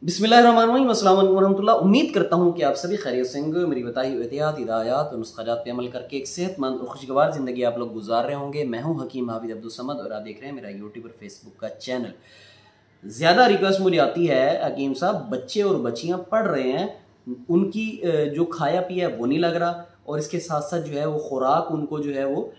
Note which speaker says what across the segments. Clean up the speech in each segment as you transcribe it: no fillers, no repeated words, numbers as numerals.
Speaker 1: बिस्मिल्लाहिर्रहमानिर्रहीम, अस्सलाम वालेकुम वरहमतुल्लाह। उम्मीद करता हूँ कि आप सभी खैरियत से होंगे। मेरी बताई हुई एहतियात, हिदायत और नुस्ख़ात पे अमल करके एक सेहतमंद और खुशगवार ज़िंदगी आप लोग गुजार रहे होंगे। मैं हूँ हकीम हाफिज़ अब्दुल समद और आप देख रहे हैं मेरा यूट्यूब और फेसबुक का चैनल। ज़्यादा रिक्वेस्ट मुझे आती है हकीम साहब, बच्चे और बच्चियाँ पढ़ रहे हैं, उनकी जो खाया पिया है वो नहीं लग रहा, और इसके साथ साथ जो है वो खुराक उनको जो है वो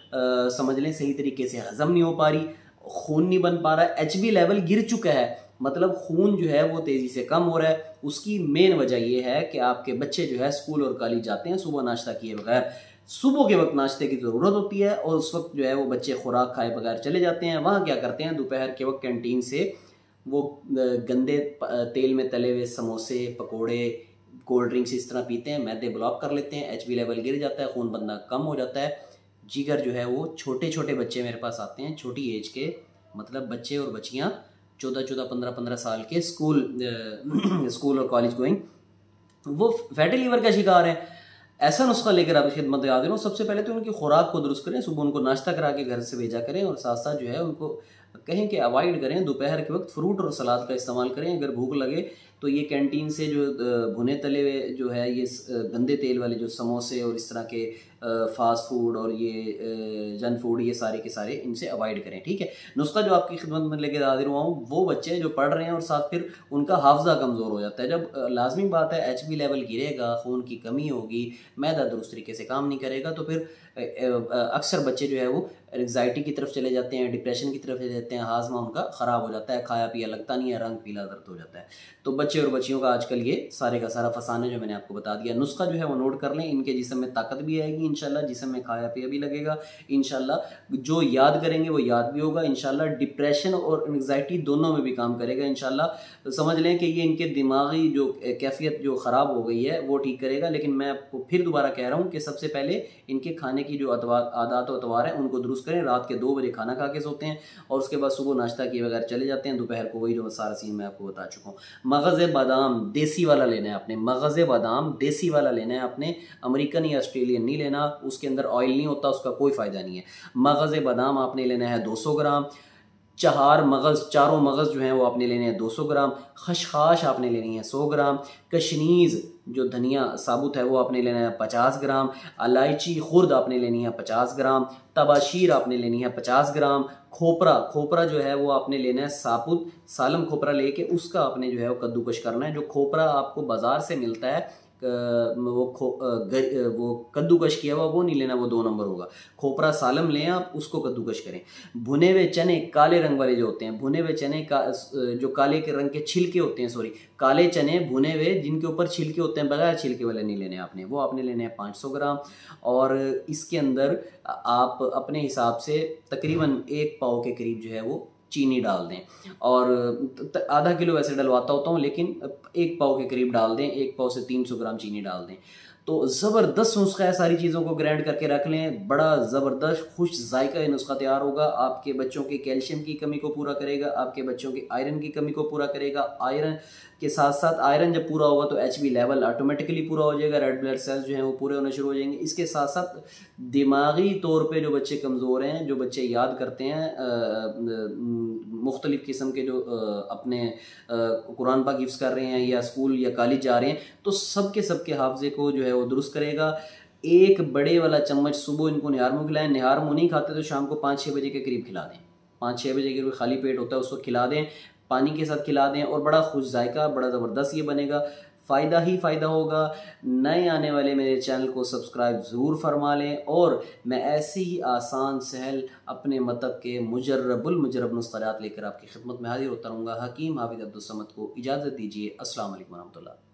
Speaker 1: समझ लें सही तरीके से हज़म नहीं हो पा रही, खून नहीं बन पा रहा है, HB लेवल गिर चुका है, मतलब खून जो है वो तेज़ी से कम हो रहा है। उसकी मेन वजह ये है कि आपके बच्चे जो है स्कूल और कॉलेज जाते हैं सुबह नाश्ता किए बगैर। सुबह के वक्त नाश्ते की ज़रूरत होती है और उस वक्त जो है वो बच्चे खुराक खाए बगैर चले जाते हैं। वहाँ क्या करते हैं, दोपहर के वक्त कैंटीन से वो गंदे तेल में तले हुए समोसे, पकोड़े, कोल्ड ड्रिंक्स इस तरह पीते हैं, मैदे ब्लॉक कर लेते हैं, HB लेवल गिर जाता है, खून बनना कम हो जाता है। जिगर जो है वो छोटे छोटे बच्चे मेरे पास आते हैं, छोटी एज के, मतलब बच्चे और बच्चियाँ 14-14, 15-15 साल के, स्कूल और कॉलेज गोइंग, वो फैटी लीवर का शिकार है। ऐसा नुस्खा लेकर आपकी खिदमत में हाजिर हूँ। सबसे पहले तो उनकी खुराक को दुरुस्त करें, सुबह उनको नाश्ता करा के घर से भेजा करें और साथ साथ जो है उनको कहें कि अवॉइड करें, दोपहर के वक्त फ्रूट और सलाद का इस्तेमाल करें। अगर भूख लगे तो ये कैंटीन से जो भुने तले हुए जो है ये गंदे तेल वाले जो समोसे और इस तरह के फास्ट फूड और ये जंक फूड, ये सारे के सारे इनसे अवॉइड करें, ठीक है। नुस्खा जो आपकी खिदमत में लेकर हाजिर हुआ हूँ, वो बच्चे जो पढ़ रहे हैं और साथ फिर उनका हाफजा कमज़ोर हो जाता है। जब लाजमी बात है HB लेवल गिरेगा, खून की कमी होगी, मैदा दुरुस्त तरीके से काम नहीं करेगा, तो फिर अक्सर बच्चे जो है वो एंग्जाइटी की तरफ चले जाते हैं, डिप्रेशन की तरफ चले जाते हैं, हाजमा उनका ख़राब हो जाता है, खाया पिया लगता नहीं है, रंग पीला दर्द हो जाता है। तो बच्चे और बच्चियों का आजकल ये सारे का सारा फसाना जो मैंने आपको बता दिया, नुस्खा जो है वो नोट कर लें। इनके जिस्म में ताकत भी आएगी इंशाल्लाह, जिस्म में खाया पिया भी लगेगा इंशाल्लाह, जो याद करेंगे वो याद भी होगा इंशाल्लाह, डिप्रेशन और एंग्जाइटी दोनों में भी काम करेगा इंशाल्लाह। समझ लें कि ये इनके दिमागी जो कैफियत जो ख़राब हो गई है वो ठीक करेगा। लेकिन मैं आपको फिर दोबारा कह रहा हूँ कि सबसे पहले इनके खाने की जो आदत व अतवार है उनको दुरुस्त करें। रात के 2 बजे खाना खा के सोते हैं और उसके बाद सुबह नाश्ता किए बगैर चले जाते हैं, दोपहर को वही जो सारा सीन मैं आपको बता चुका हूँ। मगज़ बादाम देसी वाला लेना है आपने, मगज़ बादाम देसी वाला लेना है आपने, अमेरिकन या ऑस्ट्रेलियन नहीं लेना, उसके अंदर ऑयल नहीं होता, उसका कोई फ़ायदा नहीं है। मगज़ बादाम आपने लेना है 200 ग्राम, चारों मगज़ जो हैं वो आपने लेने हैं 200 ग्राम, खशखाश आपने लेनी है 100 ग्राम, कशनीज़ जो धनिया साबुत है वो आपने लेना है 50 ग्राम, इलायची खुर्द आपने लेनी है 50 ग्राम, तबाशीर आपने लेनी है 50 ग्राम, खोपरा जो है वो आपने लेना है साबुत, सालम खोपरा लेके उसका आपने जो है वो कद्दूकश करना है। जो खोपरा आपको बाज़ार से मिलता है वो कद्दूकश किया हुआ वो नहीं लेना, वो 2 नंबर होगा। खोपरा सालम लें आप, उसको कद्दूकश करें। भुने हुए चने काले रंग वाले जो होते हैं, भुने हुए चने का जो काले के रंग के छिलके होते हैं, सॉरी काले चने भुने हुए जिनके ऊपर छिलके होते हैं, बगैर छिलके वाले नहीं लेने आपने, वो आपने लेने हैं 500 ग्राम। और इसके अंदर आप अपने हिसाब से तकरीबन 1 पाव के करीब जो है वो चीनी डाल दें, और आधा किलो वैसे डलवाता होता हूँ लेकिन 1 पाव के करीब डाल दें, 1 पाव से 300 ग्राम चीनी डाल दें। तो ज़बरदस्त नुस्खा है, सारी चीज़ों को ग्राइंड करके रख लें, बड़ा ज़बरदस्त खुश जायका ये नुस्खा तैयार होगा। आपके बच्चों के कैल्शियम की कमी को पूरा करेगा, आपके बच्चों की आयरन की कमी को पूरा करेगा। आयरन के साथ साथ आयरन जब पूरा होगा तो HB लेवल ऑटोमेटिकली पूरा हो जाएगा, रेड ब्लड सेल्स जो हैं वो पूरे होने शुरू हो जाएंगे। इसके साथ साथ दिमागी तौर पे जो बच्चे कमज़ोर हैं, जो बच्चे याद करते हैं मुख्तलिफ़ किस्म के जो अपने कुरान पाक हिफ्ज़ कर रहे हैं या स्कूल या कॉलेज जा रहे हैं, तो सबके हाफजे को जो है वो दुरुस्त करेगा। 1 बड़े वाला चम्मच सुबह इनको निहार मुँह खिलाएं, निहार मुँह नहीं खाते तो शाम को 5-6 बजे के करीब खिला दें, 5-6 बजे के खाली पेट होता है उसको खिला दें, पानी के साथ खिला दें, और बड़ा खुश जायका बड़ा ज़बरदस्त ये बनेगा, फ़ायदा ही फ़ायदा होगा। नए आने वाले मेरे चैनल को सब्सक्राइब ज़रूर फरमा लें, और मैं ऐसे ही आसान सहल अपने मतलब के मुजरब नुस्ख़ात लेकर आपकी खिदमत में हाजिर होता रहूँगा। हकीम हाफिज़ अब्दुल समद को इजाज़त दीजिए। अस्सलाम वालेकुम रहमतुल्लाह।